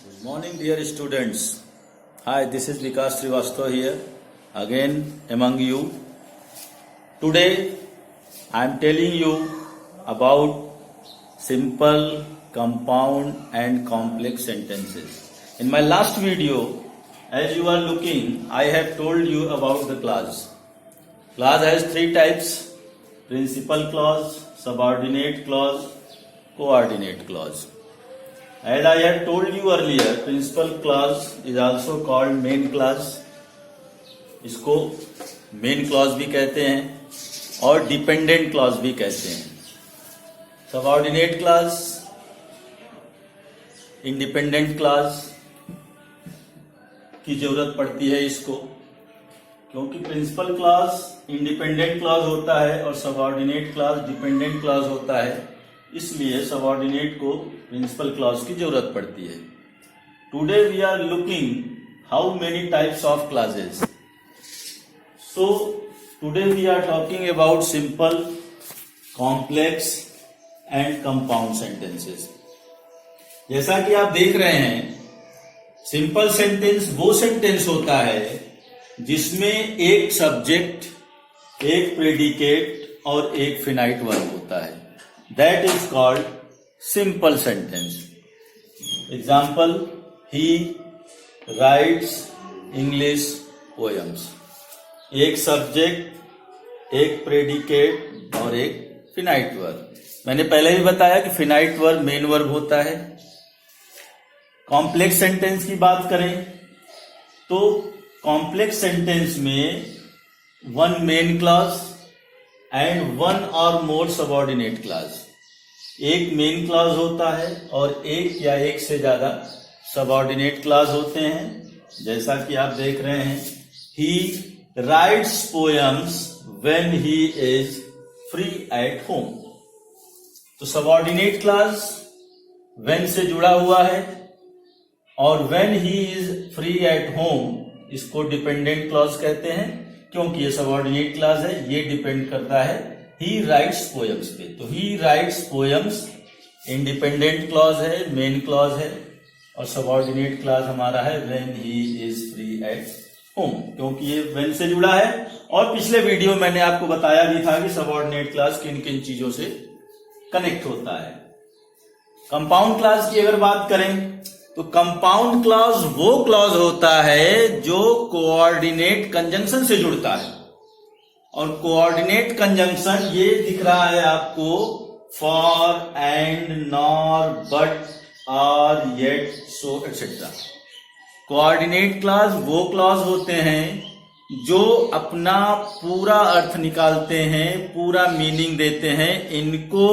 Good morning, dear students. Hi, this is Vikas Srivastava here, again among you. Today, I am telling you about simple, compound and complex sentences. In my last video, as you are looking, I have told you about the clause. Clause has three types: principal clause, subordinate clause, coordinate clause. As I had told you earlier, principal clause is also called main clause. इसको main clause भी कहते हैं और dependent clause भी कहते हैं। Subordinate clause, independent clause की जरूरत पड़ती है इसको, क्योंकि प्रिंसिपल क्लॉज इंडिपेंडेंट क्लॉज होता है और सबऑर्डिनेट क्लॉज डिपेंडेंट क्लॉज होता है, इसलिए सबऑर्डिनेट को प्रिंसिपल क्लॉज की जरूरत पड़ती है। Today we are looking how many types of clauses. So today we are talking about simple, complex and compound sentences. जैसा कि आप देख रहे हैं, सिंपल सेंटेंस वो सेंटेंस होता है जिसमें एक सब्जेक्ट, एक प्रेडिकेट और एक फिनाइट वर्ब होता है। That is called simple sentence. Example: He writes English poems. एक सब्जेक्ट, एक प्रेडिकेट और एक फिनाइट वर्ब। मैंने पहले भी बताया कि फिनाइट वर्ब मेन वर्ब होता है। कॉम्प्लेक्स सेंटेंस की बात करें तो कॉम्प्लेक्स सेंटेंस में one main clause and one और मोर सबऑर्डिनेट क्लॉज। एक मेन क्लॉज होता है और एक या एक से ज्यादा सबऑर्डिनेट क्लॉज होते हैं। जैसा कि आप देख रहे हैं, ही rights poems when he is free at home. तो सबऑर्डिनेट क्लॉज व्हेन से जुड़ा हुआ है और when he is free at home इसको डिपेंडेंट क्लॉज कहते हैं, क्योंकि ये सबऑर्डिनेट क्लॉज है, ये डिपेंड करता है ही राइट्स पोएम्स पे। तो ही राइट्स पोएम्स इंडिपेंडेंट क्लॉज है, मेन क्लॉज है, और सबऑर्डिनेट क्लॉज हमारा है when he is free at home, क्योंकि ये व्हेन से जुड़ा है। और पिछले वीडियो मैंने आपको बताया भी था कि सबऑर्डिनेट क्लॉज किन किन चीजों से कनेक्ट होता है। कंपाउंड क्लॉज की अगर बात करें तो कंपाउंड क्लॉज वो क्लॉज होता है जो कोऑर्डिनेट कंजंक्शन से जुड़ता है। और कोऑर्डिनेट कंजंक्शन ये दिख रहा है आपको: for, and, nor, but, or, yet, so etcetera. Coordinate clause वो क्लॉज होते हैं जो अपना पूरा अर्थ निकालते हैं, पूरा मीनिंग देते हैं। इनको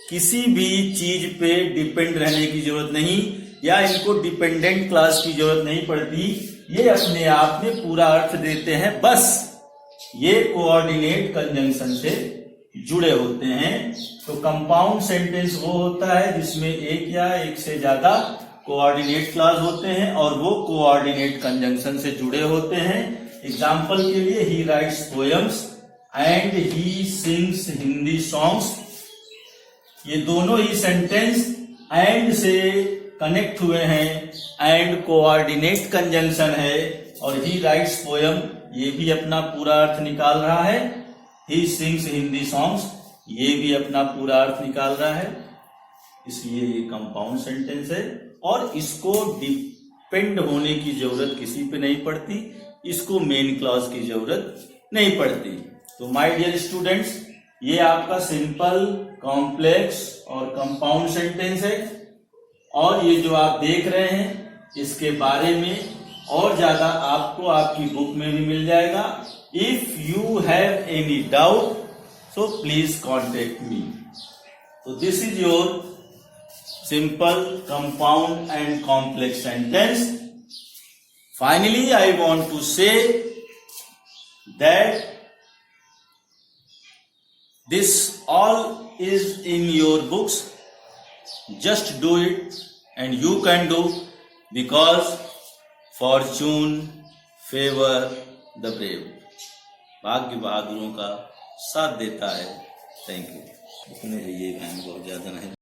किसी भी चीज पे डिपेंड रहने की जरूरत नहीं या इनको डिपेंडेंट क्लॉज की जरूरत नहीं पड़ती। ये अपने आप में पूरा अर्थ देते हैं, बस ये कोऑर्डिनेट कंजंक्शन से जुड़े होते हैं। तो कंपाउंड सेंटेंस वो होता है जिसमें एक या एक से ज्यादा कोऑर्डिनेट क्लॉज होते हैं और वो कोऑर्डिनेट कंजंक्शन से जुड़े होते हैं। एग्जाम्पल के लिए, ही rights poems and he sings Hindi songs. ये दोनों ही सेंटेंस एंड से कनेक्ट हुए हैं, एंड कोऑर्डिनेट कंजंक्शन है। और ही राइट्स पोएम ये भी अपना पूरा अर्थ निकाल रहा है, ही सिंग्स हिंदी सॉन्ग्स ये भी अपना पूरा अर्थ निकाल रहा है, इसलिए ये कंपाउंड सेंटेंस है। और इसको डिपेंड होने की जरूरत किसी पे नहीं पड़ती, इसको मेन क्लॉज की जरूरत नहीं पड़ती। तो माय डियर स्टूडेंट्स, ये आपका सिंपल, कॉम्प्लेक्स और कंपाउंड सेंटेंस है। और ये जो आप देख रहे हैं, इसके बारे में और ज्यादा आपको आपकी बुक में भी मिल जाएगा। If you have any doubt so please contact me. तो this is your simple, compound and complex sentence. Finally I want to say that this all is in your books. Just do it and you can do, because fortune favor the brave. भाग्य बहादुरों का साथ देता है। Thank you. इतने ये बहुत ज्यादा नहीं।